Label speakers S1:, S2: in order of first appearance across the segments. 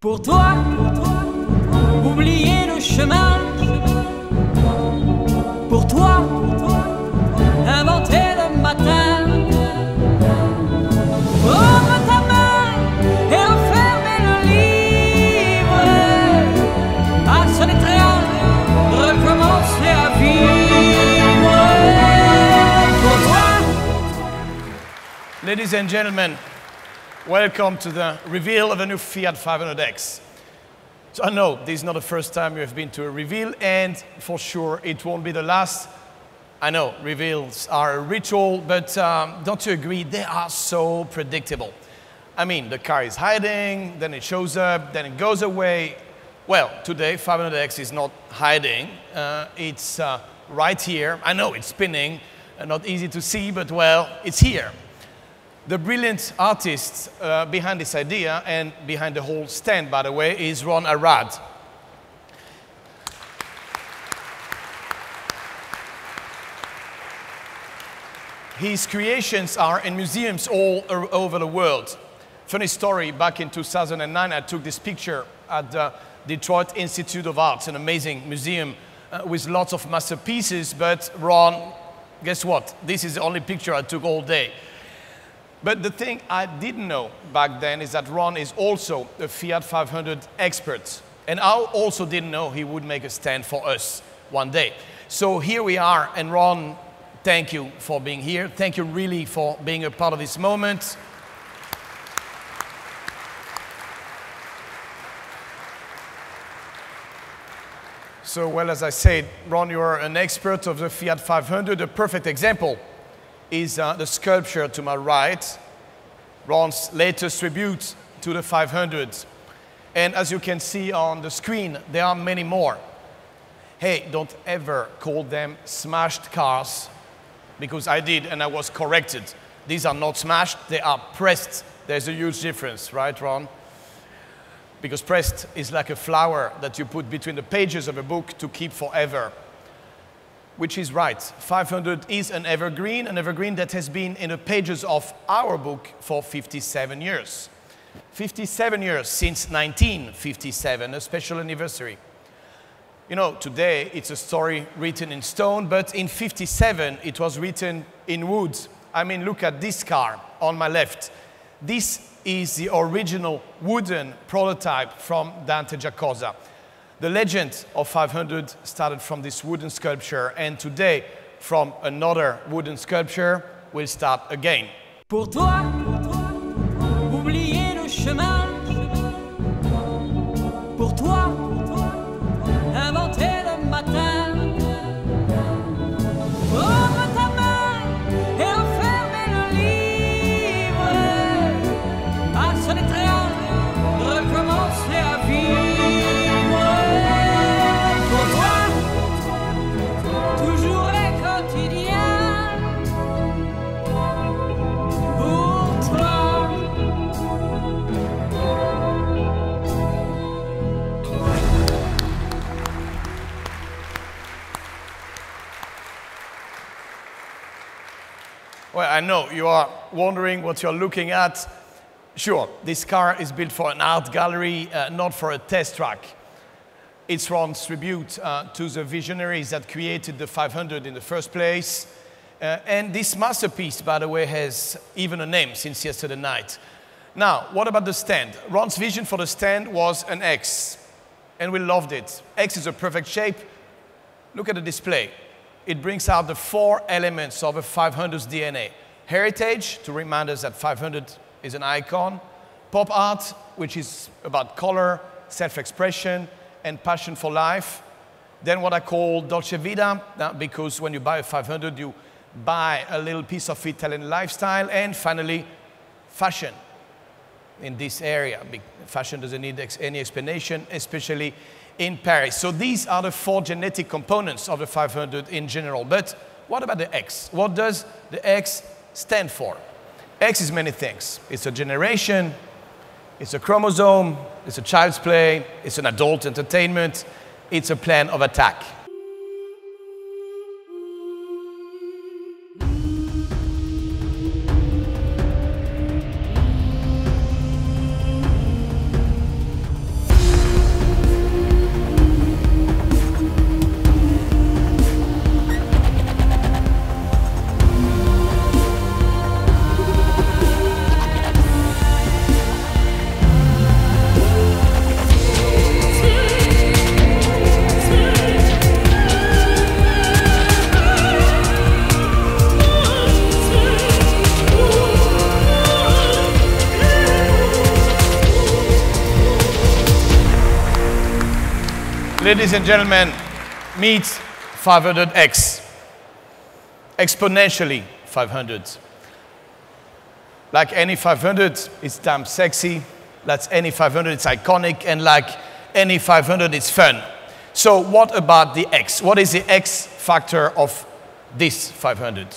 S1: Pour toi, oublier le chemin. Pour toi, inventer le matin. Prendre ta main et refermer le livre. Passer les trains, recommencer à vivre. Pour toi.
S2: Ladies and gentlemen, welcome to the reveal of a new Fiat 500X. So I know this is not the first time you have been to a reveal, and for sure it won't be the last. I know reveals are a ritual, but don't you agree? They are so predictable. I mean, the car is hiding, then it shows up, then it goes away. Well, today 500X is not hiding. It's right here. I know it's spinning, not easy to see, but well, it's here. The brilliant artist behind this idea and behind the whole stand, by the way, is Ron Arad. His creations are in museums all over the world. Funny story, back in 2009, I took this picture at the Detroit Institute of Arts, an amazing museum with lots of masterpieces, but Ron, guess what? This is the only picture I took all day. But the thing I didn't know back then is that Ron is also a Fiat 500 expert. And I also didn't know he would make a stand for us one day. So here we are, and Ron, thank you for being here. Thank you really for being a part of this moment. So, well, as I said, Ron, you are an expert of the Fiat 500, a perfect example is the sculpture to my right, Ron's latest tribute to the 500. And as you can see on the screen, there are many more. Hey, don't ever call them smashed cars, because I did and I was corrected. These are not smashed, they are pressed. There's a huge difference, right, Ron? Because pressed is like a flower that you put between the pages of a book to keep forever. Which is right. 500 is an evergreen that has been in the pages of our book for 57 years. 57 years since 1957, a special anniversary. You know, today it's a story written in stone, but in 57 it was written in wood. I mean, look at this car on my left. This is the original wooden prototype from Dante Giacosa. The legend of 500 started from this wooden sculpture, and today, from another wooden sculpture, we'll start again.
S1: Pour toi, oublier le chemin. Pour toi, inventer le matin. Prendre ta main et refermer le livre. Passer les trains, recommencer à vivre.
S2: Well, I know you are wondering what you're looking at. Sure, this car is built for an art gallery, not for a test track. It's Ron's tribute to the visionaries that created the 500 in the first place. And this masterpiece, by the way, has even a name since yesterday night. Now, what about the stand? Ron's vision for the stand was an X, and we loved it. X is a perfect shape. Look at the display. It brings out the four elements of a 500's DNA. Heritage, to remind us that 500 is an icon. Pop art, which is about color, self-expression, and passion for life. Then what I call Dolce Vita, because when you buy a 500, you buy a little piece of Italian lifestyle. And finally, fashion in this area. Fashion doesn't need any explanation, especially in Paris. So these are the four genetic components of the 500 in general. But what about the X? What does the X stand for? X is many things. It's a generation, it's a chromosome, it's a child's play, it's an adult entertainment, it's a plan of attack. Ladies and gentlemen, meet 500X. Exponentially 500. Like any 500, it's damn sexy. Like any 500, it's iconic. And like any 500, it's fun. So what about the X? What is the X factor of this 500?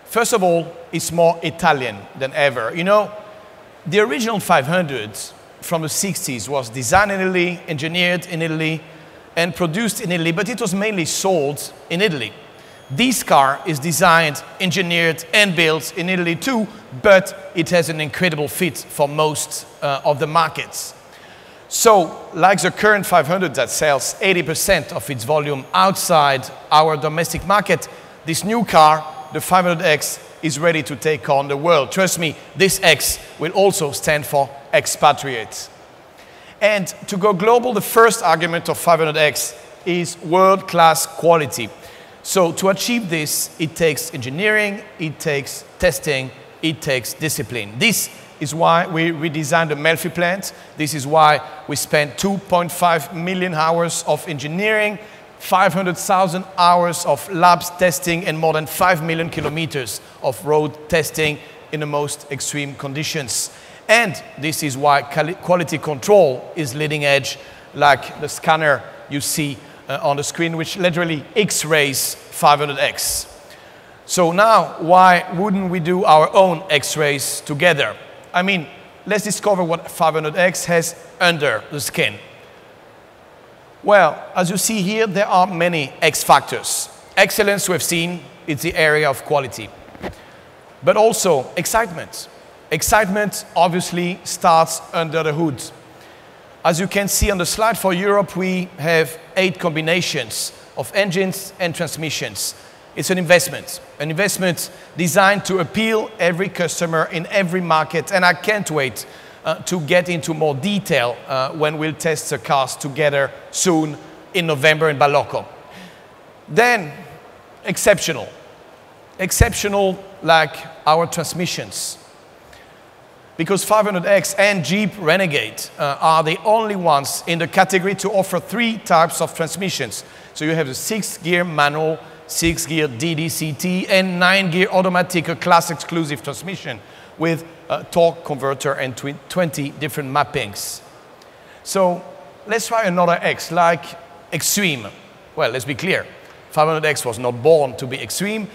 S2: First of all, it's more Italian than ever. You know, the original 500 from the 60s was designed in Italy, engineered in Italy, and produced in Italy, but it was mainly sold in Italy. This car is designed, engineered, and built in Italy too, but it has an incredible fit for most of the markets. So, like the current 500 that sells 80% of its volume outside our domestic market, this new car, the 500X, is ready to take on the world. Trust me, this X will also stand for expatriate. And to go global, the first argument of 500X is world-class quality. So to achieve this, it takes engineering, it takes testing, it takes discipline. This is why we redesigned the Melfi plant. This is why we spent 2.5 million hours of engineering, 500,000 hours of labs testing, and more than 5 million kilometers of road testing in the most extreme conditions. And this is why quality control is leading edge, like the scanner you see on the screen, which literally X-rays 500X. So now, why wouldn't we do our own X-rays together? I mean, let's discover what 500X has under the skin. Well, as you see here, there are many X factors. Excellence, we have seen, it's the area of quality. But also excitement. Excitement obviously starts under the hood. As you can see on the slide, for Europe, we have 8 combinations of engines and transmissions. It's an investment designed to appeal every customer in every market. And I can't wait to get into more detail when we'll test the cars together soon in November in Balocco. Then, exceptional. Exceptional like our transmissions. Because 500X and Jeep Renegade are the only ones in the category to offer 3 types of transmissions. So you have the 6-gear manual, 6-gear DDCT, and 9-gear automatic, a class exclusive transmission with a torque converter and 20 different mappings. So let's try another X, like extreme. Well, let's be clear, 500X was not born to be extreme.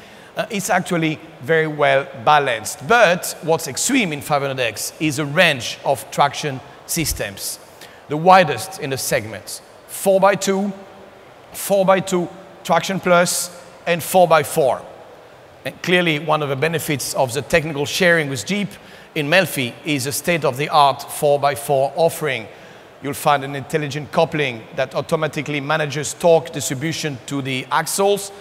S2: It's actually very well balanced. But what's extreme in 500X is a range of traction systems, the widest in the segment. 4x2, 4x2 traction plus, and 4x4. And clearly, one of the benefits of the technical sharing with Jeep in Melfi is a state-of-the-art 4x4 offering. You'll find an intelligent coupling that automatically manages torque distribution to the axles,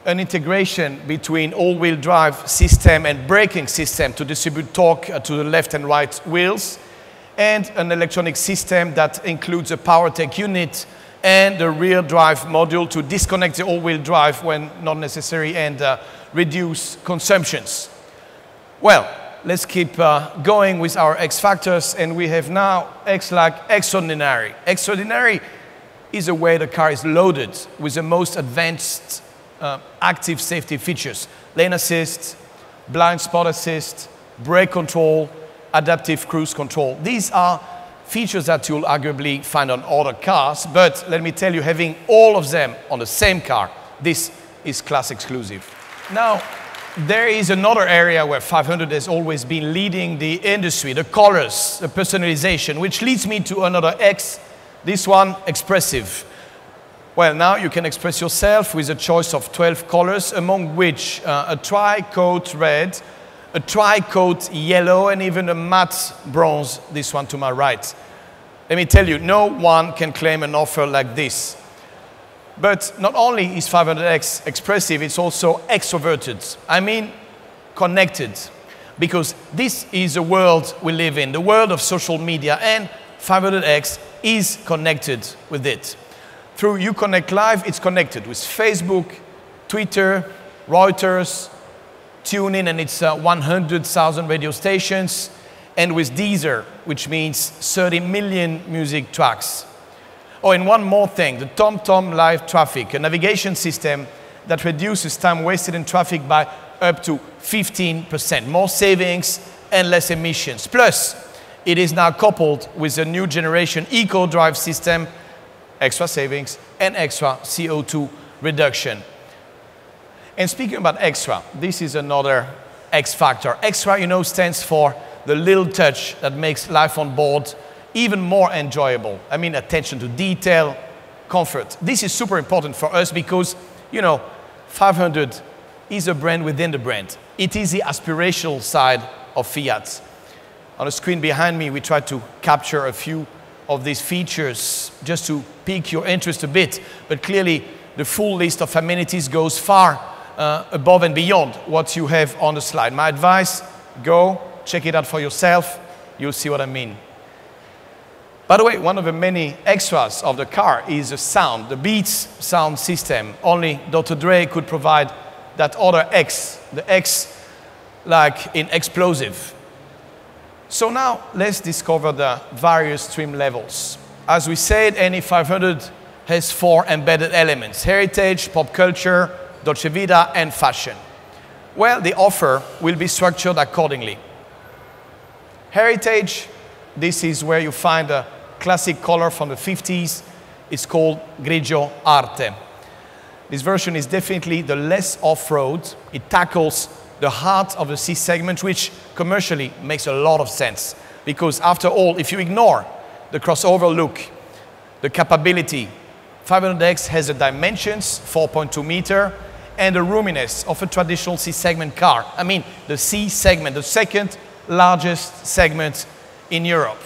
S2: an integration between all-wheel drive system and braking system to distribute torque to the left and right wheels, and an electronic system that includes a power tech unit and the rear drive module to disconnect the all-wheel drive when not necessary and reduce consumptions. Well, let's keep going with our X factors, and we have now X like extraordinary. Extraordinary is a way the car is loaded with the most advanced active safety features: lane assist, blind spot assist, brake control, adaptive cruise control. These are features that you'll arguably find on other cars, but let me tell you, having all of them on the same car, this is class exclusive. Now, there is another area where 500 has always been leading the industry, the colors, the personalization, which leads me to another X, this one, expressive. Well, now you can express yourself with a choice of 12 colors, among which a tri-coat red, a tri-coat yellow, and even a matte bronze, this one to my right. Let me tell you, no one can claim an offer like this. But not only is 500X expressive, it's also extroverted. I mean, connected. Because this is the world we live in, the world of social media, and 500X is connected with it. Through Uconnect Live, it's connected with Facebook, Twitter, Reuters, TuneIn and its 100,000 radio stations, and with Deezer, which means 30 million music tracks. Oh, and one more thing, the TomTom Live Traffic, a navigation system that reduces time wasted in traffic by up to 15%. More savings and less emissions. Plus, it is now coupled with a new generation eco-drive system, extra savings and extra CO2 reduction. And speaking about extra, this is another X factor. Extra, you know, stands for the little touch that makes life on board even more enjoyable. I mean, attention to detail, comfort. This is super important for us because, you know, 500 is a brand within the brand. It is the aspirational side of Fiat. On the screen behind me, we tried to capture a few of these features just to pique your interest a bit. But clearly, the full list of amenities goes far above and beyond what you have on the slide. My advice, go, check it out for yourself. You'll see what I mean. By the way, one of the many extras of the car is the sound, the Beats sound system. Only Dr. Dre could provide that other X, the X like in explosive. So now let's discover the various trim levels. As we said, any 500 has 4 embedded elements: heritage, pop culture, Dolce Vita, and fashion. Well, the offer will be structured accordingly. Heritage, this is where you find a classic color from the 50s. It's called Grigio Arte. This version is definitely the less off-road. It tackles the heart of the C segment, which commercially makes a lot of sense. Because after all, if you ignore the crossover look, the capability, 500X has the dimensions, 4.2 meter, and the roominess of a traditional C segment car. I mean, the C segment, the second largest segment in Europe.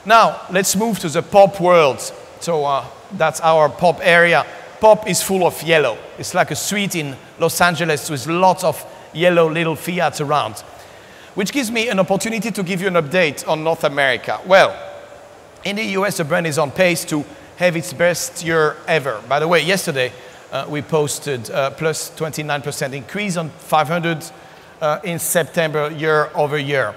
S2: Now, let's move to the pop world. So that's our pop area. Pop is full of yellow. It's like a street in Los Angeles with lots of yellow little Fiats around, which gives me an opportunity to give you an update on North America. Well, in the US, the brand is on pace to have its best year ever. By the way, yesterday, we posted plus 29% increase on 500 in September year over year.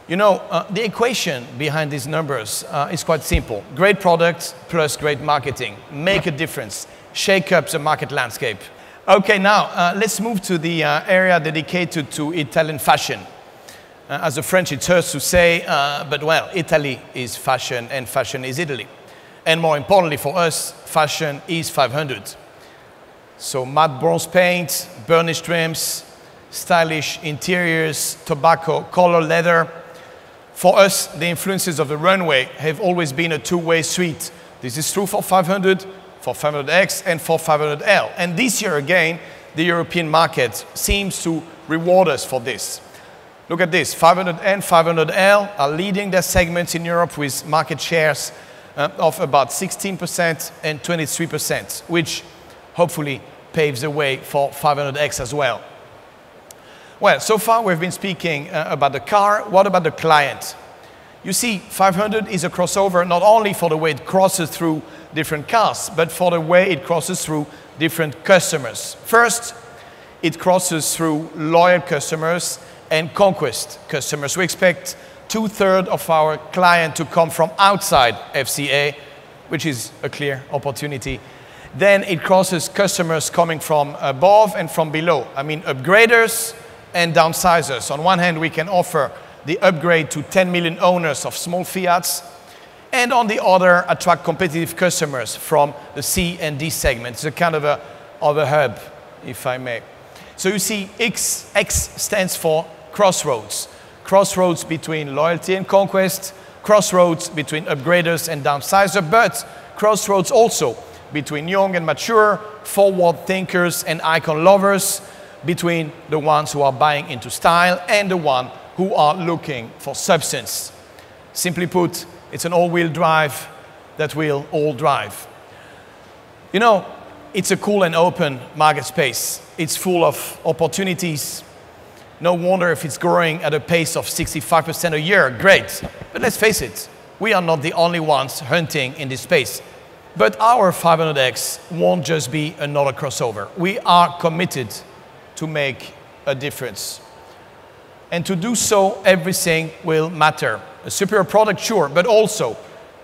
S2: You know, the equation behind these numbers is quite simple. Great product plus great marketing. Make a difference. Shake up the market landscape. Okay, now let's move to the area dedicated to Italian fashion. As the French, it hurts to say, but well, Italy is fashion and fashion is Italy. And more importantly for us, fashion is 500. So matte bronze paint, burnished rims, stylish interiors, tobacco, color leather. For us, the influences of the runway have always been a two-way street. This is true for 500, for 500X, and for 500L. And this year again, the European market seems to reward us for this. Look at this, 500 and 500L are leading their segments in Europe with market shares of about 16% and 23%, which hopefully paves the way for 500X as well. Well, so far we've been speaking about the car. What about the client? You see, 500 is a crossover not only for the way it crosses through different cars, but for the way it crosses through different customers. First, it crosses through loyal customers and conquest customers. We expect 2/3 of our client to come from outside FCA, which is a clear opportunity. Then it crosses customers coming from above and from below. I mean, upgraders and downsizers. On one hand, we can offer the upgrade to 10 million owners of small Fiats, and on the other, attract competitive customers from the C and D segment. It's a kind of a hub, if I may. So you see, X stands for crossroads. Crossroads between loyalty and conquest, crossroads between upgraders and downsizers, but crossroads also between young and mature, forward thinkers and icon lovers, between the ones who are buying into style and the ones who are looking for substance. Simply put, it's an all-wheel drive that will all drive. You know, it's a cool and open market space. It's full of opportunities. No wonder if it's growing at a pace of 65% a year. Great. But let's face it, we are not the only ones hunting in this space. But our 500X won't just be another crossover. We are committed to make a difference. And to do so, everything will matter. A superior product, sure, but also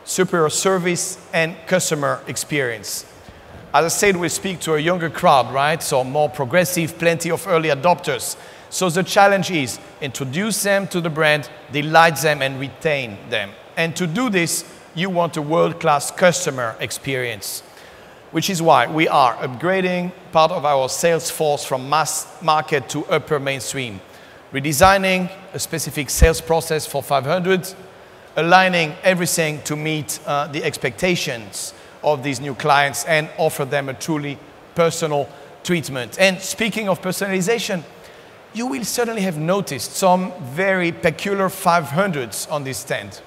S2: superior service, and customer experience. As I said, we speak to a younger crowd, right? So more progressive, plenty of early adopters. So the challenge is introduce them to the brand, delight them, and retain them. And to do this, you want a world-class customer experience, which is why we are upgrading part of our sales force from mass market to upper mainstream, redesigning a specific sales process for 500, aligning everything to meet the expectations of these new clients and offer them a truly personal treatment. And speaking of personalization, you will certainly have noticed some very peculiar 500s on this stand.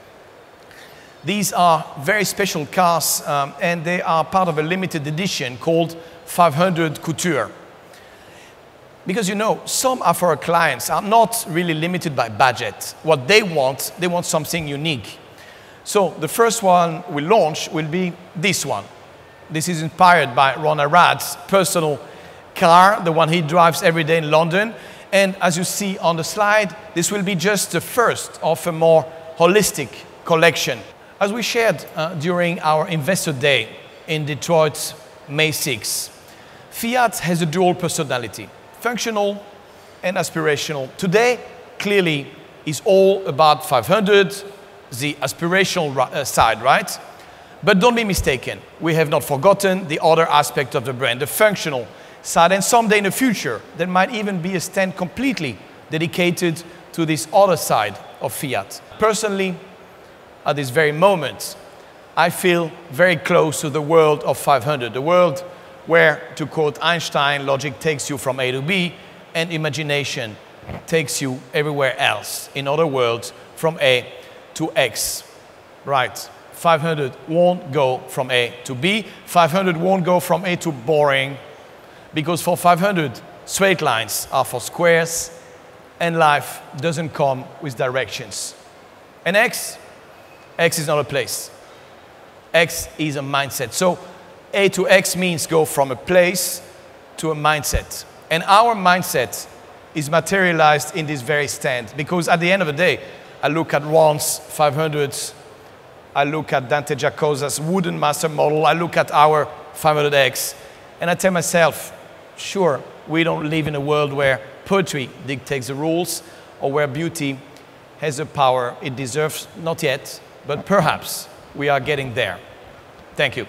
S2: These are very special cars and they are part of a limited edition called 500 Couture. Because you know, some of our clients are not really limited by budget. What they want something unique. So the first one we launch will be this one. This is inspired by Ron Arrad's personal car, the one he drives every day in London. And as you see on the slide, this will be just the first of a more holistic collection. As we shared during our Investor Day in Detroit, May 6, Fiat has a dual personality, functional and aspirational. Today, clearly, is all about 500, the aspirational side, right? But don't be mistaken, we have not forgotten the other aspect of the brand, the functional side, and someday in the future, there might even be a stand completely dedicated to this other side of Fiat. Personally, at this very moment, I feel very close to the world of 500, the world where, to quote Einstein, logic takes you from A to B, and imagination takes you everywhere else. In other words, from A to X. Right. 500 won't go from A to B. 500 won't go from A to boring. Because for 500, straight lines are for squares, and life doesn't come with directions. And X is not a place. X is a mindset. So A to X means go from a place to a mindset. And our mindset is materialized in this very stand. Because at the end of the day, I look at Ron's 500s, I look at Dante Giacosa's wooden master model, I look at our 500X, and I tell myself, sure, we don't live in a world where poetry dictates the rules or where beauty has the power it deserves, not yet, but perhaps we are getting there. Thank you.